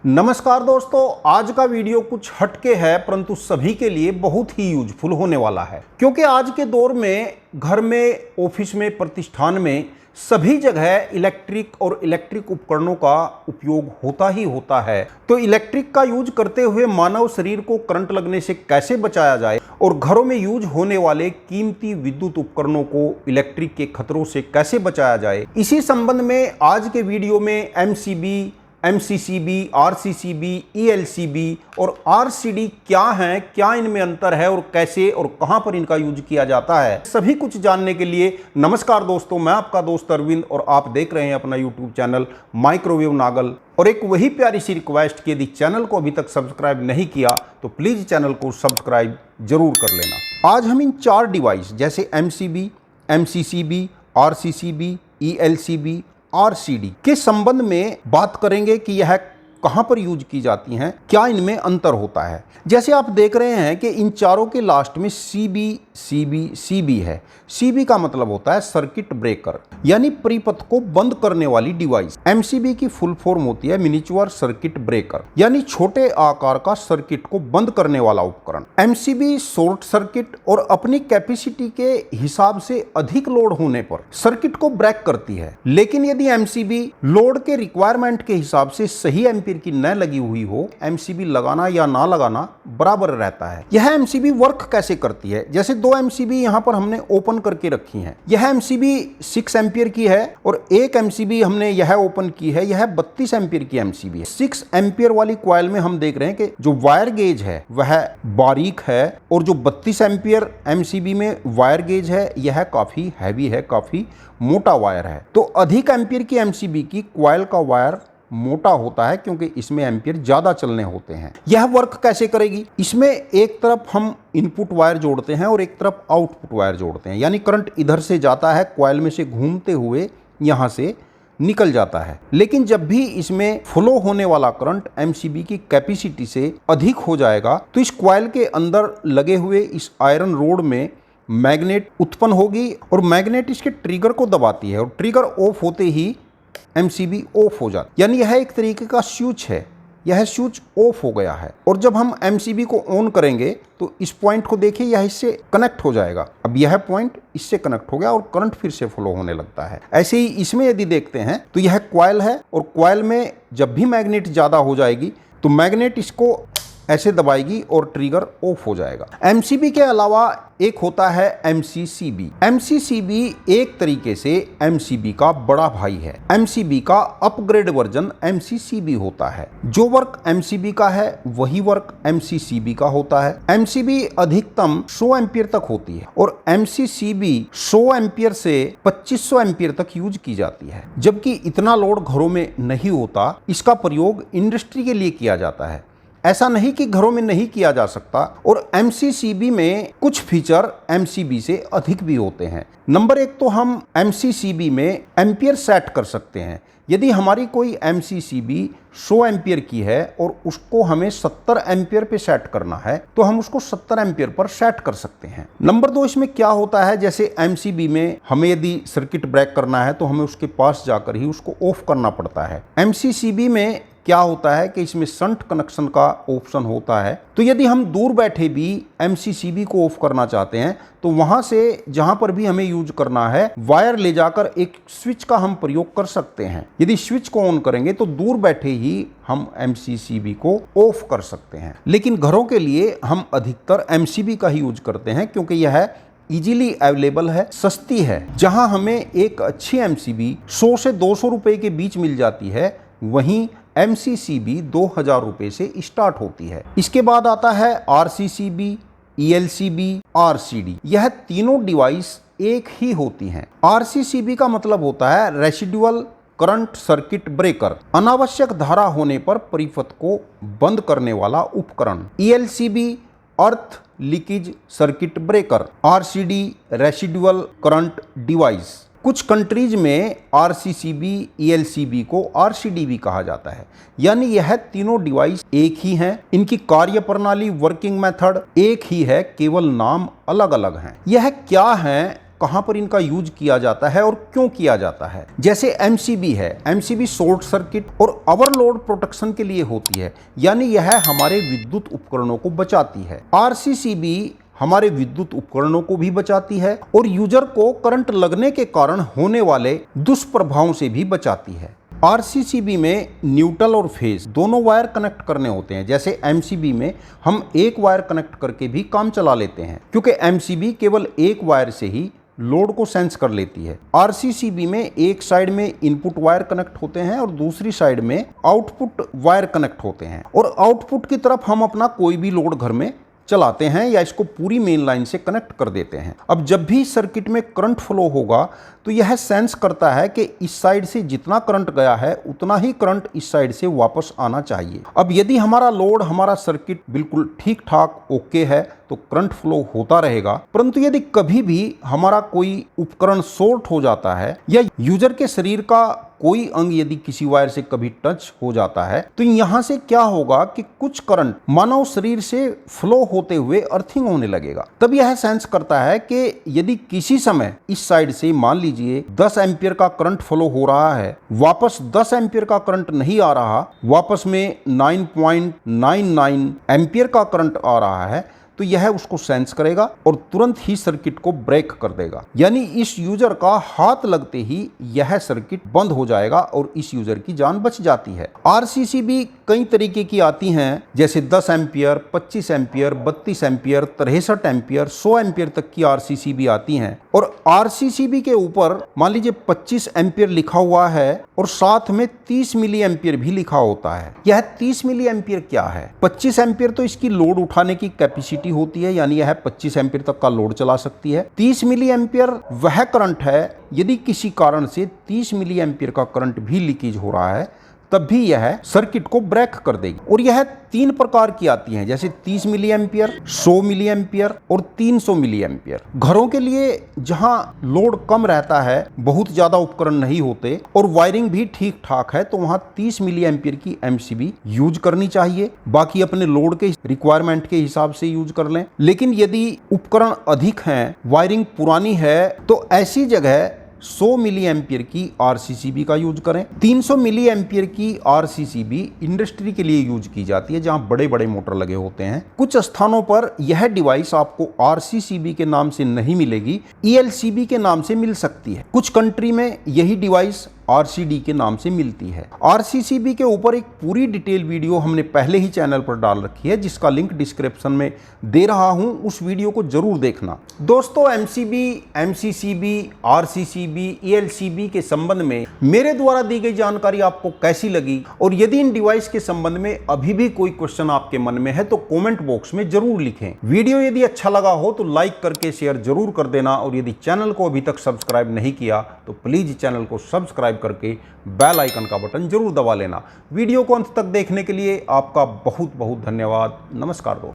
नमस्कार दोस्तों, आज का वीडियो कुछ हटके है परंतु सभी के लिए बहुत ही यूजफुल होने वाला है। क्योंकि आज के दौर में घर में, ऑफिस में, प्रतिष्ठान में सभी जगह इलेक्ट्रिक और इलेक्ट्रिक उपकरणों का उपयोग होता ही होता है। तो इलेक्ट्रिक का यूज करते हुए मानव शरीर को करंट लगने से कैसे बचाया जाए और घरों में यूज होने वाले कीमती विद्युत उपकरणों को इलेक्ट्रिक के खतरों से कैसे बचाया जाए, इसी संबंध में आज के वीडियो में एमसीबी, एमसीसीबी, आरसीसीबी, ईएलसीबी और आरसीडी क्या हैं, क्या इनमें अंतर है और कैसे और कहां पर इनका यूज किया जाता है, सभी कुछ जानने के लिए नमस्कार दोस्तों, मैं आपका दोस्त अरविंद और आप देख रहे हैं अपना यूट्यूब चैनल माइक्रोवेव नागल। और एक वही प्यारी सी रिक्वेस्ट कि यदि चैनल को अभी तक सब्सक्राइब नहीं किया तो प्लीज चैनल को सब्सक्राइब जरूर कर लेना। आज हम इन चार डिवाइस जैसे MCB, MCCB, RCCB, ELCB, RCD के संबंध में बात करेंगे कि यह कहां पर यूज की जाती हैं, क्या इनमें अंतर होता है। जैसे आप देख रहे हैं कि इन चारों के लास्ट में सीबी, सीबी, सीबी है। सीबी का मतलब होता है सर्किट ब्रेकर, यानी परिपथ को बंद करने वाली डिवाइस। एमसीबी की फुल फॉर्म होती है मिनिचुअर सर्किट ब्रेकर, यानी छोटे आकार का सर्किट को बंद करने वाला उपकरण। एमसीबी शॉर्ट सर्किट और अपनी कैपेसिटी के हिसाब से अधिक लोड होने पर सर्किट को ब्रेक करती है। लेकिन यदि एमसीबी लोड के रिक्वायरमेंट के हिसाब से सही एम्पीयर की न लगी हुई हो, एमसीबी लगाना या ना लगाना बराबर रहता है। यह एमसीबी वर्क कैसे करती है, जैसे दो एमसीबी यहां पर हमने ओपन करके रखी हैं। यह एमसीबी 6 एम्पीयर की है और एक एमसीबी हमने यह ओपन की है, यह 32 एम्पीयर की एमसीबी है। 6 एम्पीयर वाली कॉइल में हम देख रहे हैं कि जो वायर गेज है वह बारीक है और जो 32 एम्पीयर एमसीबी में वायर गेज है यह काफी हैवी है, काफी मोटा वायर है। तो अधिक एम्पीयर की एमसीबी की कॉइल का वायर मोटा होता है क्योंकि इसमें एम्पीयर ज्यादा चलने होते हैं। यह वर्क कैसे करेगी, इसमें एक तरफ हम इनपुट वायर जोड़ते हैं और एक तरफ आउटपुट वायर जोड़ते हैं, यानी करंट इधर से जाता है, कॉइल में से घूमते हुए यहां से निकल जाता है। लेकिन जब भी इसमें फ्लो होने वाला करंट एमसीबी की कैपेसिटी से अधिक हो जाएगा तो इस कॉइल के अंदर लगे हुए इस आयरन रोड में मैग्नेट उत्पन्न होगी और मैग्नेट इसके ट्रिगर को दबाती है और ट्रिगर ऑफ होते ही एमसीबी ऑफ हो जाता, यानी यह एक तरीके का स्विच है। यह स्विच ऑफ हो गया है और जब हम एमसीबी को ऑन करेंगे तो इस पॉइंट को देखिए, यह इससे कनेक्ट हो जाएगा। अब यह पॉइंट इससे कनेक्ट हो गया और करंट फिर से फ्लो होने लगता है। ऐसे ही इसमें यदि देखते हैं तो यह कॉइल है और कॉइल में जब भी मैग्नेट ज्यादा हो जाएगी तो मैग्नेट इसको ऐसे दबाएगी और ट्रिगर ऑफ हो जाएगा। एमसीबी के अलावा एक होता है एमसीसीबी। एमसीसीबी एक तरीके से एमसीबी का बड़ा भाई है। एमसीबी का अपग्रेड वर्जन एमसीसीबी होता है। जो वर्क एमसीबी का है वही वर्क एमसीसीबी का होता है। एमसीबी अधिकतम 100 एम्पीयर तक होती है और एमसीसीबी 100 एम्पीयर से 2500 एम्पीयर तक यूज की जाती है। जबकि इतना लोड घरों में नहीं होता, इसका प्रयोग इंडस्ट्री के लिए किया जाता है। ऐसा नहीं कि घरों में नहीं किया जा सकता और एमसीसीबी में कुछ फीचर एमसीबी से अधिक भी होते हैं। नंबर 1 तो हम एमसीसीबी में एम्पीयर सेट कर सकते हैं। यदि हमारी कोई एमसीसीबी 100 एम्पीयर की है और उसको हमें 70 एम्पीयर पे सेट करना है तो हम उसको 70 एम्पीयर पर सेट कर सकते हैं। नंबर 2 इसमें क्या होता है, जैसे एमसीबी में हमें यदि सर्किट ब्रेक करना है तो हमें उसके पास जाकर ही उसको ऑफ करना पड़ता है। एमसीसीबी में क्या होता है कि इसमें शंट कनेक्शन का ऑप्शन होता है, तो यदि हम दूर बैठे भी एमसीसीबी को ऑफ करना चाहते हैं तो वहां से जहां पर भी हमें यूज करना है वायर ले जाकर एक स्विच का हम प्रयोग कर सकते हैं। यदि स्विच को ऑन करेंगे तो दूर बैठे ही हम एमसीसीबी को ऑफ कर सकते हैं। लेकिन घरों के लिए हम अधिकतर एमसीबी का ही यूज करते हैं क्योंकि यह इजीली अवेलेबल है, सस्ती है। जहां हमें एक अच्छी एमसीबी 100 से 200 रुपए के बीच मिल जाती है, वहीं एमसीसीबी 2000 रुपए से स्टार्ट होती है। इसके बाद आता है आरसीसीबी, ईएलसीबी, आरसीडी। यह तीनों डिवाइस एक ही होती हैं। आरसीसीबी का मतलब होता है रेसिडुअल करंट सर्किट ब्रेकर, अनावश्यक धारा होने पर परिपथ को बंद करने वाला उपकरण। ईएलसीबी अर्थ leakage circuit breaker. RCD residual current device. कुछ कंट्रीज में आरसीसीबी, ईएलसीबी को आरसीडी भी कहा जाता है, यानी यह तीनों डिवाइस एक ही हैं। इनकी कार्य प्रणाली, वर्किंग मेथड एक ही है, केवल नाम अलग अलग हैं। यह क्या है कहां पर इनका यूज किया जाता है और क्यों किया जाता है। जैसे एमसीबी है, एमसीबी शॉर्ट सर्किट और ओवरलोड प्रोटेक्शन के लिए होती है, यानी यह हमारे विद्युत उपकरणों को बचाती है। आरसीसीबी हमारे विद्युत उपकरणों को भी बचाती है और यूजर को करंट लगने के कारण होने वाले दुष्प्रभावों से भी बचाती है। आरसीसीबी में न्यूट्रल और फेज दोनों वायर कनेक्ट करने होते हैं। जैसे एमसीबी में हम एक वायर कनेक्ट करके भी काम चला लेते हैं, क्योंकि एमसीबी केवल एक वायर से ही लोड को सेंस कर लेती है। आरसीसीबी में एक साइड में इनपुट वायर कनेक्ट होते हैं और दूसरी साइड में आउटपुट वायर कनेक्ट होते हैं, और आउटपुट की तरफ हम अपना कोई भी लोड घर में चलाते हैं या इसको पूरी मेन लाइन से कनेक्ट कर देते हैं। अब जब भी सर्किट में करंट फ्लो होगा तो यह सेंस करता है कि इस साइड से जितना करंट गया है उतना ही करंट इस साइड से वापस आना चाहिए। अब यदि हमारा लोड, हमारा सर्किट बिल्कुल ठीक ठाक ओके है तो करंट फ्लो होता रहेगा, परंतु यदि कभी भी हमारा कोई उपकरण शॉर्ट हो जाता है या यूजर के शरीर का कोई अंग यदि किसी वायर से कभी टच हो जाता है तो यहां से क्या होगा कि कुछ करंट मानव शरीर से फ्लो होते हुए अर्थिंग होने लगेगा। तब यह सेंस करता है कि यदि किसी समय इस साइड से मान लीजिए 10 एम्पियर का करंट फ्लो हो रहा है, वापस 10 एम्पियर का करंट नहीं आ रहा, वापस में 9.99 एम्पियर का करंट आ रहा है, तो यह उसको सेंस करेगा और तुरंत ही सर्किट को ब्रेक कर देगा। यानी इस यूजर का हाथ लगते ही यह सर्किट बंद हो जाएगा और इस यूजर की जान बच जाती है। आरसीसीबी कई तरीके की आती हैं, जैसे 10 ampere, 25 ampere, 32 ampere, 63 ampere, 100 ampere तक की आरसीसीबी आती हैं। और आरसीसीबी के ऊपर मान लीजिए 25 एम्पियर लिखा हुआ है और साथ में 30 मिली एम्पियर भी लिखा होता है। यह 30 मिली एम्पियर क्या है? 25 एम्पियर तो इसकी लोड उठाने की कैपेसिटी होती है, यानी यह 25 एम्पियर तक का लोड चला सकती है। 30 मिली एम्पियर वह करंट है यदि किसी कारण से 30 मिली एम्पियर का करंट भी लीकेज हो रहा है तब भी यह सर्किट को ब्रेक कर देगी। और यह 3 प्रकार की आती हैं, जैसे 30 मिली एम्पियर, 100 मिली एम्पियर और 300 मिली एम्पियर। घरों के लिए जहां लोड कम रहता है, बहुत ज्यादा उपकरण नहीं होते और वायरिंग भी ठीक ठाक है, तो वहां 30 मिली एम्पियर की एमसीबी यूज करनी चाहिए। बाकी अपने लोड के रिक्वायरमेंट के हिसाब से यूज कर लें। लेकिन यदि उपकरण अधिक हैं, वायरिंग पुरानी है, तो ऐसी जगह 100 मिली एम्पियर की आरसीसीबी का यूज करें। 300 मिली एम्पियर की आरसीसीबी इंडस्ट्री के लिए यूज की जाती है, जहां बड़े बड़े मोटर लगे होते हैं। कुछ स्थानों पर यह डिवाइस आपको आरसीसीबी के नाम से नहीं मिलेगी, ईएलसीबी के नाम से मिल सकती है। कुछ कंट्री में यही डिवाइस आरसीडी के नाम से मिलती है। आरसीसीबी के ऊपर एक पूरी डिटेल वीडियो हमने पहले ही चैनल पर डाल रखी है, जिसका लिंक डिस्क्रिप्शन में दे रहा हूं, उस वीडियो को जरूर देखना। दोस्तों, एमसीबी, एमसीसीबी, आरसीसीबी, ईएलसीबी के संबंध में मेरे द्वारा दी गई जानकारी आपको कैसी लगी, और यदि इन डिवाइस के संबंध में अभी भी कोई क्वेश्चन आपके मन में है तो कमेंट बॉक्स में जरूर लिखें। वीडियो यदि अच्छा लगा हो तो लाइक करके शेयर जरूर कर देना, और यदि चैनल को अभी तक सब्सक्राइब नहीं किया तो प्लीज चैनल को सब्सक्राइब करके बेल आइकन का बटन जरूर दबा लेना। वीडियो को अंत तक देखने के लिए आपका बहुत बहुत धन्यवाद। नमस्कार दोस्तों।